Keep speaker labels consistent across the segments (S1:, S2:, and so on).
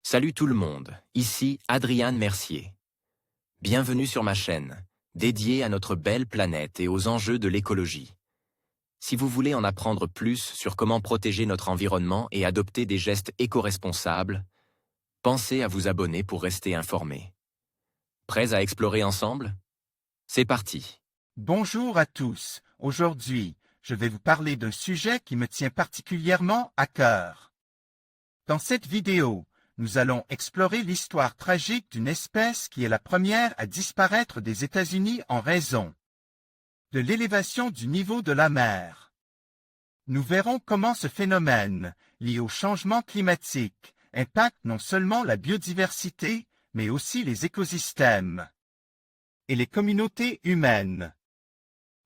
S1: Salut tout le monde, ici Adrian Mercier. Bienvenue sur ma chaîne, dédiée à notre belle planète et aux enjeux de l'écologie. Si vous voulez en apprendre plus sur comment protéger notre environnement et adopter des gestes éco-responsables, pensez à vous abonner pour rester informé. Prêts à explorer ensemble? C'est parti.
S2: Bonjour à tous. Aujourd'hui, je vais vous parler d'un sujet qui me tient particulièrement à cœur. Dans cette vidéo, nous allons explorer l'histoire tragique d'une espèce qui est la première à disparaître des États-Unis en raison de l'élévation du niveau de la mer. Nous verrons comment ce phénomène, lié au changement climatique, impacte non seulement la biodiversité, mais aussi les écosystèmes et les communautés humaines.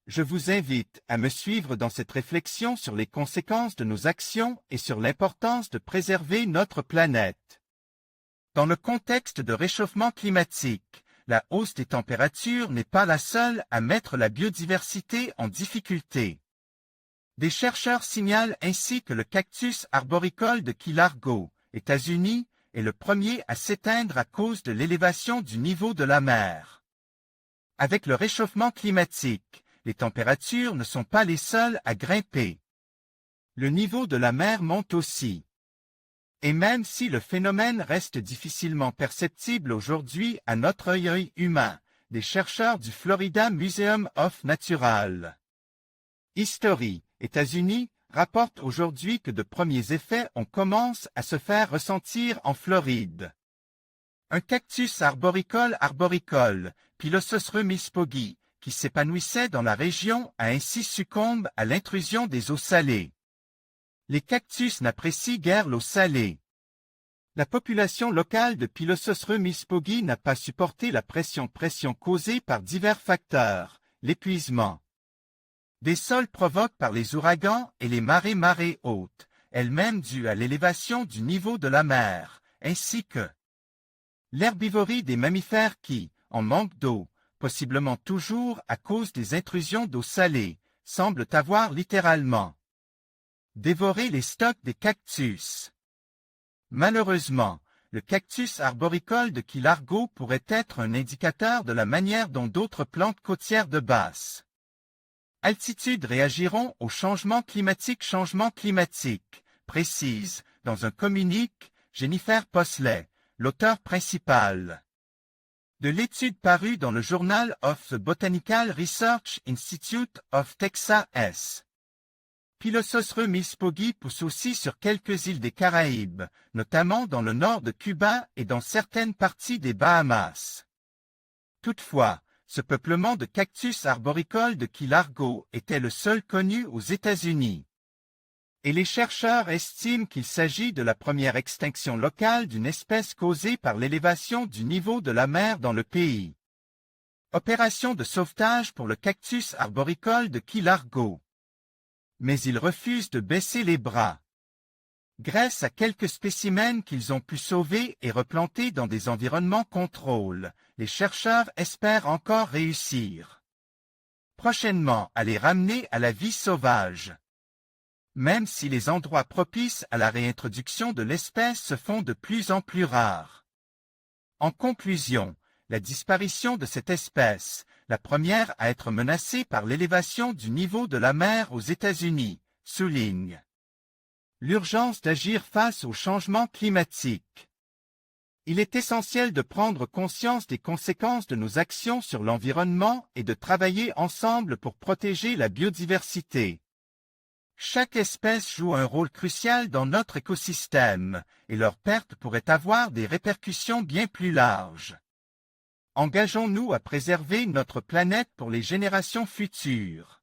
S2: Je vous invite à me suivre dans cette réflexion sur les conséquences de nos actions et sur l'importance de préserver notre planète. Dans le contexte de réchauffement climatique, la hausse des températures n'est pas la seule à mettre la biodiversité en difficulté. Des chercheurs signalent ainsi que le cactus arboricole de Key Largo, États-Unis, est le premier à s'éteindre à cause de l'élévation du niveau de la mer. Avec le réchauffement climatique, les températures ne sont pas les seules à grimper. Le niveau de la mer monte aussi. Et même si le phénomène reste difficilement perceptible aujourd'hui à notre œil humain, des chercheurs du Florida Museum of Natural History, États-Unis, rapportent aujourd'hui que de premiers effets commencent à se faire ressentir en Floride. Un cactus arboricole, Pilosocereus mispogi, qui s'épanouissait dans la région, a ainsi succombé à l'intrusion des eaux salées. Les cactus n'apprécient guère l'eau salée. La population locale de Pilosocereus mispogi n'a pas supporté la pression causée par divers facteurs, l'épuisement des sols provoqués par les ouragans et les marées hautes, elles-mêmes dues à l'élévation du niveau de la mer, ainsi que l'herbivorie des mammifères qui, en manque d'eau, possiblement toujours à cause des intrusions d'eau salée, semblent avoir littéralement dévoré les stocks des cactus. Malheureusement, le cactus arboricole de Key Largo pourrait être un indicateur de la manière dont d'autres plantes côtières de basse altitude réagiront au changement climatique, précise, dans un communiqué, Jennifer Posley, l'auteur principal de l'étude parue dans le Journal of the Botanical Research Institute of Texas. Pilosocereus mispogi pousse aussi sur quelques îles des Caraïbes, notamment dans le nord de Cuba et dans certaines parties des Bahamas. Toutefois, ce peuplement de cactus arboricoles de Key Largo était le seul connu aux États-Unis. Et les chercheurs estiment qu'il s'agit de la première extinction locale d'une espèce causée par l'élévation du niveau de la mer dans le pays. Opération de sauvetage pour le cactus arboricole de Key Largo. Mais ils refusent de baisser les bras. Grâce à quelques spécimens qu'ils ont pu sauver et replanter dans des environnements contrôle, les chercheurs espèrent encore réussir prochainement à les ramener à la vie sauvage. Même si les endroits propices à la réintroduction de l'espèce se font de plus en plus rares. En conclusion, la disparition de cette espèce, la première à être menacée par l'élévation du niveau de la mer aux États-Unis, souligne l'urgence d'agir face au changement climatique. Il est essentiel de prendre conscience des conséquences de nos actions sur l'environnement et de travailler ensemble pour protéger la biodiversité. Chaque espèce joue un rôle crucial dans notre écosystème, et leur perte pourrait avoir des répercussions bien plus larges. Engageons-nous à préserver notre planète pour les générations futures.